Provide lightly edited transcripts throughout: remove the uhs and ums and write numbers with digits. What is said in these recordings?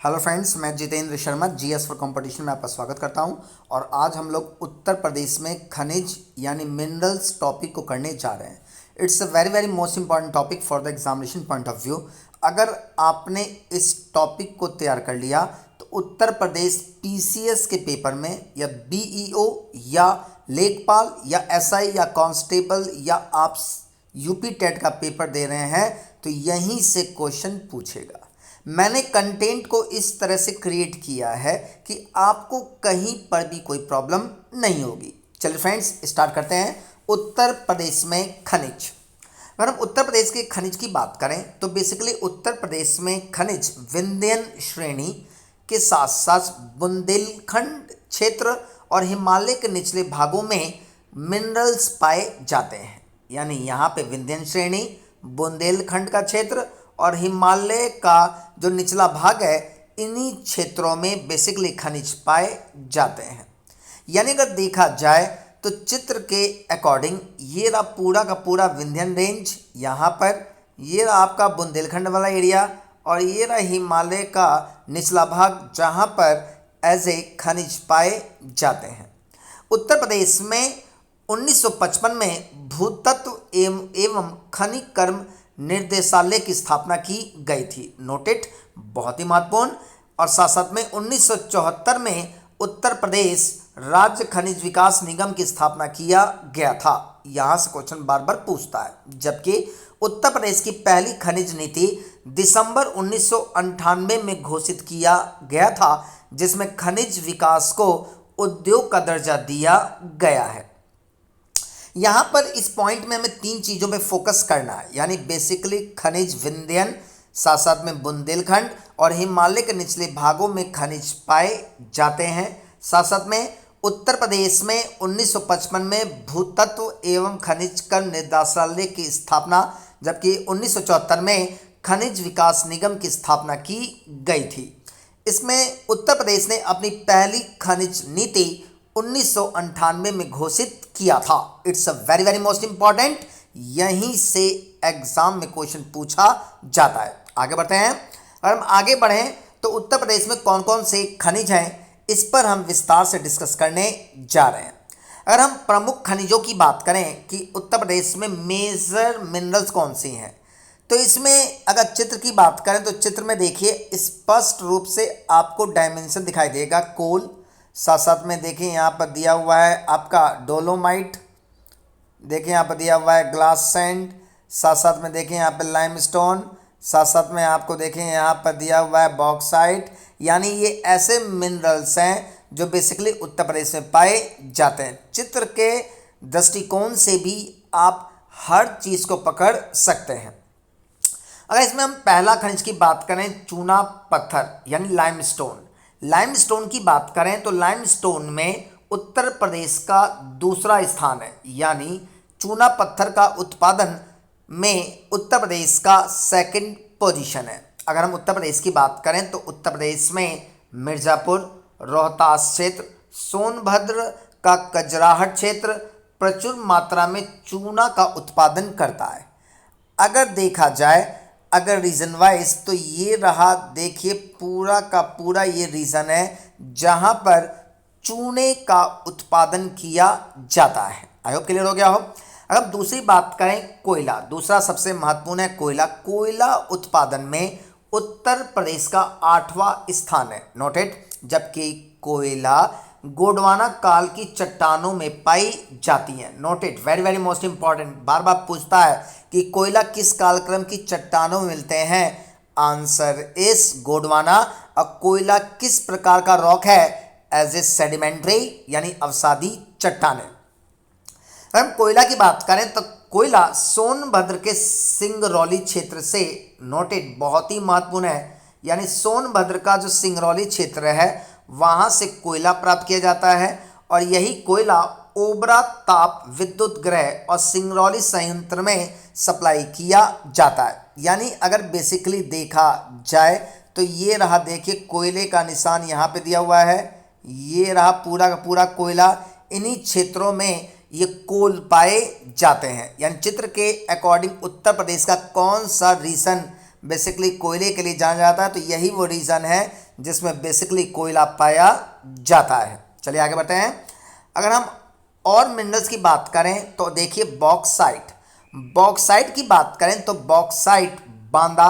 Hello friends, मैं Jitendra Sharma GS for competition में आपका स्वागत करता हूं। और आज हम लोग उत्तर प्रदेश में खनिज यानी मिनरल्स टॉपिक को करने जा रहे हैं। It's a very very most important topic for the examination point of view. अगर आपने इस टॉपिक को तैयार कर लिया तो उत्तर प्रदेश पीसीएस के पेपर में या बीईओ या लेखपाल या एसआई या कांस्टेबल या आप यूपी टेट का पेपर दे रहे हैं तो यहीं से क्वेश्चन पूछेगा। मैंने कंटेंट को इस तरह से क्रिएट किया है कि आपको कहीं पर भी कोई प्रॉब्लम नहीं होगी। चलिए फ्रेंड्स, स्टार्ट करते हैं। उत्तर प्रदेश में खनिज। अगर हम उत्तर प्रदेश के खनिज की बात करें तो बेसिकली उत्तर प्रदेश में खनिज विंध्यन श्रेणी के साथ साथ बुंदेलखंड क्षेत्र और हिमालय के निचले भागों में मिनरल्स पाए जाते हैं। यानी यहाँ पे विंध्यन श्रेणी, बुंदेलखंड का क्षेत्र और हिमालय का जो निचला भाग है, इन्हीं क्षेत्रों में बेसिकली खनिज पाए जाते हैं। यानी अगर देखा जाए तो चित्र के अकॉर्डिंग ये रहा पूरा का पूरा विंध्यन रेंज, यहाँ पर ये रहा आपका बुंदेलखंड वाला एरिया और ये रहा हिमालय का निचला भाग जहाँ पर एज ए खनिज पाए जाते हैं। उत्तर प्रदेश में 1955 में भूतत्व एवं खनिज कर्म निर्देशालय की स्थापना की गई थी। नोटेड, बहुत ही महत्वपूर्ण। और साथ साथ में 1974 में उत्तर प्रदेश राज्य खनिज विकास निगम की स्थापना किया गया था। यहाँ से क्वेश्चन बार बार पूछता है। जबकि उत्तर प्रदेश की पहली खनिज नीति दिसंबर 1998 में घोषित किया गया था, जिसमें खनिज विकास को उद्योग का दर्जा दिया गया है। यहाँ पर इस पॉइंट में हमें तीन चीज़ों पे फोकस करना है। यानी बेसिकली खनिज विंध्यन, साथ साथ में बुंदेलखंड और हिमालय के निचले भागों में खनिज पाए जाते हैं। साथ साथ में उत्तर प्रदेश में 1955 में भूतत्व एवं खनिज कर्म निर्देशालय की स्थापना, जबकि 1974 में खनिज विकास निगम की स्थापना की गई थी। इसमें उत्तर प्रदेश ने अपनी पहली खनिज नीति 1998 में घोषित किया था। It's a very very most important. यहीं से एग्जाम में क्वेश्चन पूछा जाता है। आगे बढ़ते हैं। अगर हम आगे बढ़ें तो उत्तर प्रदेश में कौन कौन से खनिज हैं, इस पर हम विस्तार से डिस्कस करने जा रहे हैं। अगर हम प्रमुख खनिजों की बात करें कि उत्तर प्रदेश में मेजर मिनरल्स कौन सी हैं, तो इसमें अगर चित्र की बात करें तो चित्र में देखिए स्पष्ट रूप से आपको डायमेंशन दिखाई देगा। कोल, साथ साथ में देखिए यहाँ पर दिया हुआ है आपका डोलोमाइट, देखिए यहाँ पर दिया हुआ है ग्लास सैंड, साथ साथ में देखिए यहाँ पर लाइमस्टोन, साथ साथ में आपको देखें यहाँ पर दिया हुआ है बॉक्साइट। यानी ये ऐसे मिनरल्स हैं जो बेसिकली उत्तर प्रदेश में पाए जाते हैं। चित्र के दृष्टिकोण से भी आप हर चीज़ को पकड़ सकते हैं। अगर इसमें हम पहला खनिज की बात करें, चूना पत्थर यानी लाइमस्टोन। लाइमस्टोन की बात करें तो लाइमस्टोन में उत्तर प्रदेश का दूसरा स्थान है। यानी चूना पत्थर का उत्पादन में उत्तर प्रदेश का सेकंड पोजीशन है। अगर हम उत्तर प्रदेश की बात करें तो उत्तर प्रदेश में मिर्ज़ापुर, रोहतास क्षेत्र, सोनभद्र का कजराहट क्षेत्र प्रचुर मात्रा में चूना का उत्पादन करता है। अगर देखा जाए अगर रीजन वाइज तो ये रहा, देखिए पूरा का पूरा ये रीजन है जहाँ पर चूने का उत्पादन किया जाता है। आई होप क्लियर हो गया हो। अगर दूसरी बात करें कोयला, दूसरा सबसे महत्वपूर्ण है कोयला। कोयला उत्पादन में उत्तर प्रदेश का 8वां स्थान है। नोटेड, जबकि कोयला गोंडवाना काल की चट्टानों में पाई जाती है। Noted, very very most important. बार बार पूछता है कि कोयला किस कालक्रम की चट्टानों में मिलते हैं। आंसर इस गोंडवाना। और कोयला किस प्रकार का रॉक है, एज ए सेडिमेंट्री यानी अवसादी चट्टानें। अगर हम कोयला की बात करें तो कोयला सोनभद्र के सिंगरौली क्षेत्र से, नोटेड, बहुत ही महत्वपूर्ण है। यानी सोनभद्र का जो सिंगरौली क्षेत्र है वहाँ से कोयला प्राप्त किया जाता है और यही कोयला ओबरा ताप विद्युत गृह और सिंगरौली संयंत्र में सप्लाई किया जाता है। यानी अगर बेसिकली देखा जाए तो ये रहा, देखिए कोयले का निशान यहाँ पे दिया हुआ है। ये रहा पूरा का पूरा कोयला। इन्हीं क्षेत्रों में ये कोल पाए जाते हैं। यानी चित्र के अकॉर्डिंग उत्तर प्रदेश का कौन सा रीजन बेसिकली कोयले के लिए जाना जाता है, तो यही वो रीज़न है जिसमें बेसिकली कोयला पाया जाता है। चलिए आगे बढ़ते हैं। अगर हम और मिनरल्स की बात करें तो देखिए बॉक्साइट। बॉक्साइट की बात करें तो बॉक्साइट बांदा,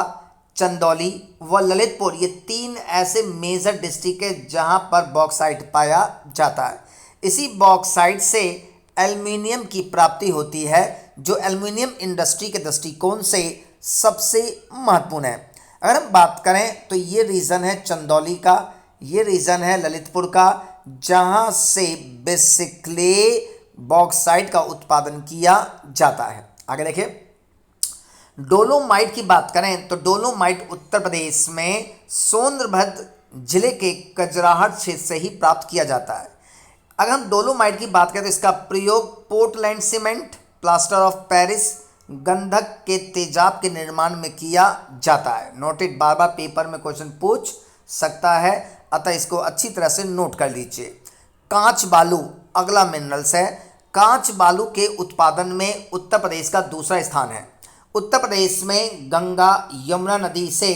चंदौली व ललितपुर ये 3 ऐसे मेजर डिस्ट्रिक्ट है जहां पर बॉक्साइट पाया जाता है। इसी बॉक्साइट से एल्युमिनियम की प्राप्ति होती है, जो एल्युमिनियम इंडस्ट्री के दृष्टिकोण से सबसे महत्वपूर्ण है। अगर हम बात करें तो ये रीजन है चंदौली का, ये रीजन है ललितपुर का, जहां से बेसिकली बॉक्साइट का उत्पादन किया जाता है। आगे देखिए, डोलोमाइट की बात करें तो डोलोमाइट उत्तर प्रदेश में सोनभद्र जिले के कजराहट क्षेत्र से ही प्राप्त किया जाता है। अगर हम डोलोमाइट की बात करें तो इसका प्रयोग Portland cement, plaster of Paris, गंधक के तेजाब के निर्माण में किया जाता है। नोटेड, बार बार पेपर में क्वेश्चन पूछ सकता है, अतः इसको अच्छी तरह से नोट कर लीजिए। कांच बालू अगला मिनरल्स है। कांच बालू के उत्पादन में उत्तर प्रदेश का दूसरा स्थान है। उत्तर प्रदेश में गंगा यमुना नदी से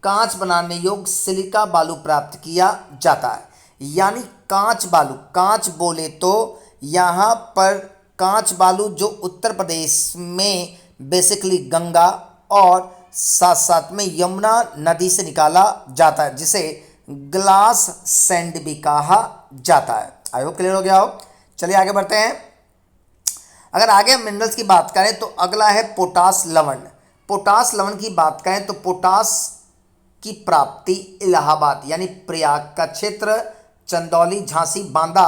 कांच बनाने योग्य सिलिका बालू प्राप्त किया जाता है। यानी कांच बालू, कांच बोले तो यहाँ पर कांच बालू जो उत्तर प्रदेश में बेसिकली गंगा और साथ साथ में यमुना नदी से निकाला जाता है, जिसे ग्लास सैंड भी कहा जाता है। आई होप क्लियर हो गया हो। चलिए आगे बढ़ते हैं। अगर आगे मिनरल्स की बात करें तो अगला है पोटास लवण। पोटास लवण की बात करें तो पोटास की प्राप्ति इलाहाबाद यानी प्रयाग का क्षेत्र, चंदौली, झांसी, बांदा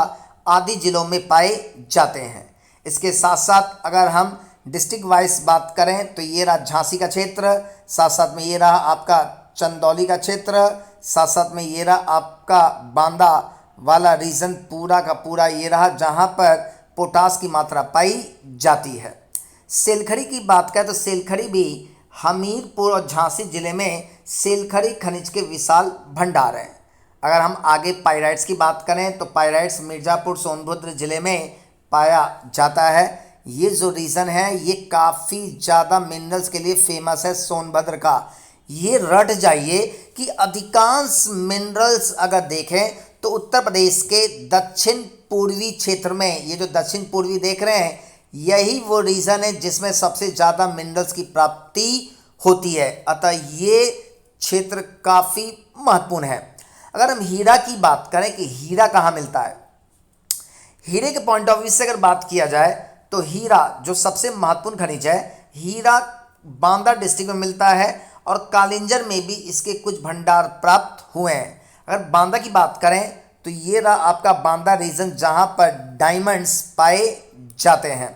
आदि जिलों में पाए जाते हैं। इसके साथ साथ अगर हम डिस्ट्रिक्ट वाइज बात करें तो ये रहा झांसी का क्षेत्र, साथ साथ में ये रहा आपका चंदौली का क्षेत्र, साथ साथ में ये रहा आपका बांदा वाला रीजन पूरा का पूरा ये रहा जहाँ पर पोटास की मात्रा पाई जाती है। सेलखड़ी की बात करें तो सेलखड़ी भी हमीरपुर और झांसी जिले में सेलखड़ी खनिज के विशाल भंडार हैं। अगर हम आगे पाइराइट्स की बात करें तो पाइराइट्स मिर्ज़ापुर सोनभद्र जिले में पाया जाता है। ये जो रीजन है ये काफ़ी ज़्यादा मिनरल्स के लिए फेमस है सोनभद्र का। ये रट जाइए कि अधिकांश मिनरल्स अगर देखें तो उत्तर प्रदेश के दक्षिण पूर्वी क्षेत्र में, ये जो दक्षिण पूर्वी देख रहे हैं यही वो रीजन है जिसमें सबसे ज़्यादा मिनरल्स की प्राप्ति होती है। अतः ये क्षेत्र काफ़ी महत्वपूर्ण है। अगर हम हीरा की बात करें कि हीरा कहाँ मिलता है, हीरे के पॉइंट ऑफ व्यू से अगर बात किया जाए तो हीरा जो सबसे महत्वपूर्ण खनिज है, हीरा बांदा डिस्ट्रिक्ट में मिलता है और कालिंजर में भी इसके कुछ भंडार प्राप्त हुए हैं। अगर बांदा की बात करें तो ये रहा आपका बांदा रीजन जहां पर डायमंड्स पाए जाते हैं।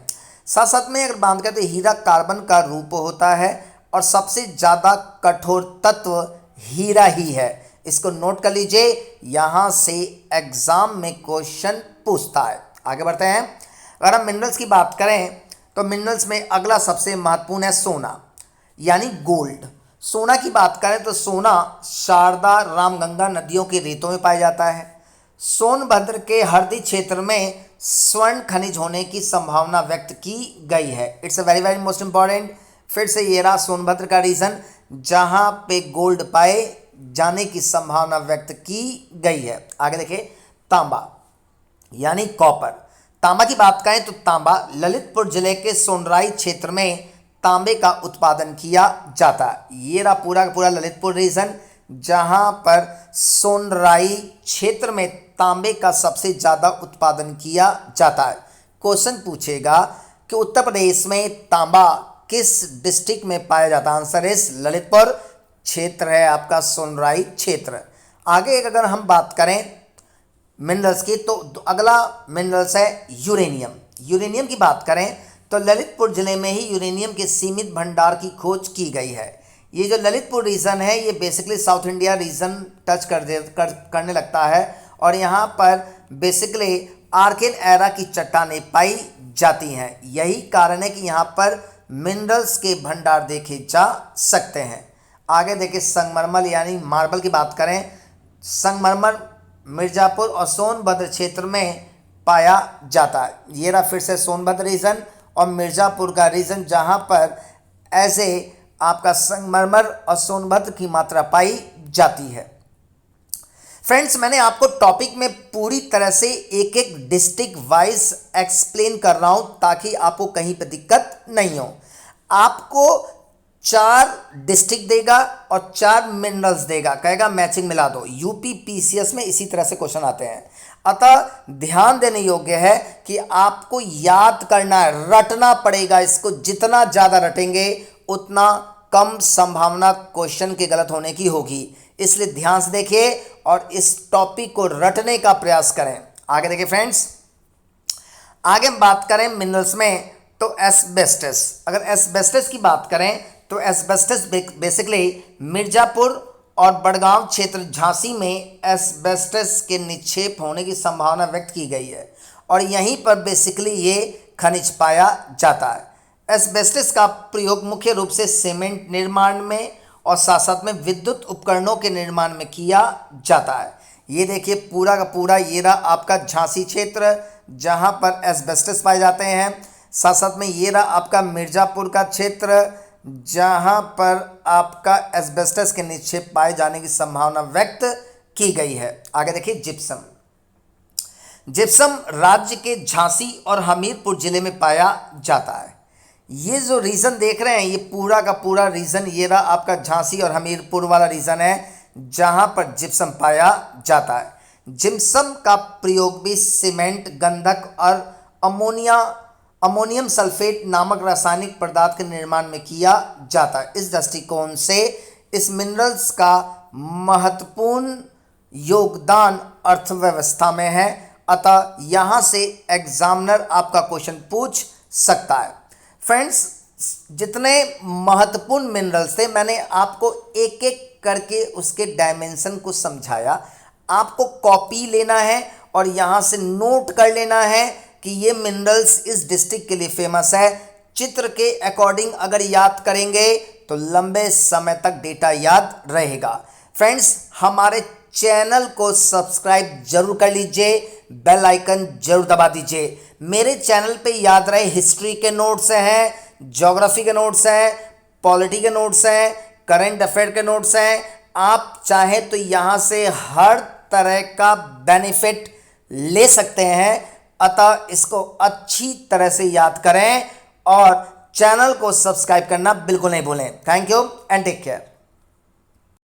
साथ साथ में अगर बात करें तो हीरा कार्बन का रूप होता है और सबसे ज़्यादा कठोर तत्व हीरा ही है। इसको नोट कर लीजिए, यहाँ से एग्जाम में क्वेश्चन पूछता है। आगे बढ़ते हैं। अगर हम मिनरल्स की बात करें तो मिनरल्स में अगला सबसे महत्वपूर्ण है सोना यानी गोल्ड। सोना की बात करें तो सोना शारदा, रामगंगा नदियों के रेतों में पाया जाता है। सोनभद्र के हरदी क्षेत्र में स्वर्ण खनिज होने की संभावना व्यक्त की गई है। It's a very very most important. फिर से ये रहा सोनभद्र का रीजन जहां पे गोल्ड पाए जाने की संभावना व्यक्त की गई है। आगे देखिए, तांबा यानी कॉपर। तांबा की बात करें तो तांबा ललितपुर जिले के सोनराई क्षेत्र में तांबे का उत्पादन किया जाता है। ये रहा पूरा का पूरा ललितपुर रीजन जहां पर सोनराई क्षेत्र में तांबे का सबसे ज़्यादा उत्पादन किया जाता है। क्वेश्चन पूछेगा कि उत्तर प्रदेश में तांबा किस डिस्ट्रिक्ट में पाया जाता है? आंसर इस ललितपुर क्षेत्र है आपका सोनराई क्षेत्र। आगे अगर हम बात करें मिनरल्स की तो अगला मिनरल्स है यूरेनियम। यूरेनियम की बात करें तो ललितपुर जिले में ही यूरेनियम के सीमित भंडार की खोज की गई है। ये जो ललितपुर रीजन है ये basically south India region touch करने लगता है और यहाँ पर बेसिकली आर्किन एरा की चट्टानें पाई जाती हैं। यही कारण है कि यहाँ पर मिनरल्स के भंडार देखे जा सकते हैं। आगे देखिए, संगमरमर यानी मार्बल की बात करें, संगमरमर मिर्ज़ापुर और सोनभद्र क्षेत्र में पाया जाता है। ये रहा फिर से सोनभद्र रीजन और मिर्ज़ापुर का रीजन जहाँ पर ऐसे आपका संगमरमर और सोनभद्र की मात्रा पाई जाती है। फ्रेंड्स, मैंने आपको टॉपिक में पूरी तरह से एक एक डिस्ट्रिक्ट वाइज एक्सप्लेन कर रहा हूं ताकि आपको कहीं पर दिक्कत नहीं हो। आपको 4 डिस्ट्रिक्ट देगा और 4 मिनरल्स देगा, कहेगा मैचिंग मिला दो। यूपी पीसीएस में इसी तरह से क्वेश्चन आते हैं। अतः ध्यान देने योग्य है कि आपको याद करना है, रटना पड़ेगा। इसको जितना ज़्यादा रटेंगे उतना कम संभावना क्वेश्चन के गलत होने की होगी। इसलिए ध्यान से देखिए और इस टॉपिक को रटने का प्रयास करें। आगे देखिए फ्रेंड्स, आगे हम बात करें मिनरल्स में तो एस्बेस्टस। अगर एस्बेस्टस की बात करें तो एस्बेस्टस बेसिकली मिर्जापुर और बड़गांव क्षेत्र झांसी में एस्बेस्टस के निक्षेप होने की संभावना व्यक्त की गई है और यहीं पर बेसिकली ये खनिज पाया जाता है। एस्बेस्टस का प्रयोग मुख्य रूप से सीमेंट निर्माण में और साथ साथ में विद्युत उपकरणों के निर्माण में किया जाता है। ये देखिए पूरा का पूरा ये रहा आपका झांसी क्षेत्र जहां पर एस्बेस्टस पाए जाते हैं। साथ साथ में ये रहा आपका मिर्ज़ापुर का क्षेत्र जहां पर आपका एस्बेस्टस के निक्षेप पाए जाने की संभावना व्यक्त की गई है। आगे देखिए जिप्सम। जिप्सम राज्य के झांसी और हमीरपुर जिले में पाया जाता है। ये जो रीजन देख रहे हैं ये पूरा का पूरा रीजन ये रहा आपका झांसी और हमीरपुर वाला रीजन है जहां पर जिप्सम पाया जाता है। जिप्सम का प्रयोग भी सीमेंट, गंधक और अमोनियम सल्फेट नामक रासायनिक पदार्थ के निर्माण में किया जाता है। इस दृष्टिकोण से इस मिनरल्स का महत्वपूर्ण योगदान अर्थव्यवस्था में है। अतः यहाँ से एग्जामिनर आपका क्वेश्चन पूछ सकता है। फ्रेंड्स, जितने महत्वपूर्ण मिनरल्स थे मैंने आपको एक एक करके उसके डायमेंशन को समझाया। आपको कॉपी लेना है और यहाँ से नोट कर लेना है कि ये मिनरल्स इस डिस्ट्रिक्ट के लिए फेमस है। चित्र के अकॉर्डिंग अगर याद करेंगे तो लंबे समय तक डेटा याद रहेगा। फ्रेंड्स, हमारे चैनल को सब्सक्राइब जरूर कर लीजिए, बेल आइकन जरूर दबा दीजिए। मेरे चैनल पे याद रहे हिस्ट्री के नोट्स हैं, ज्योग्राफी के नोट्स हैं, पॉलिटी के नोट्स हैं, करंट अफेयर के नोट्स हैं। आप चाहें तो यहाँ से हर तरह का बेनिफिट ले सकते हैं। अतः इसको अच्छी तरह से याद करें और चैनल को सब्सक्राइब करना बिल्कुल नहीं भूलें। Thank you and take care.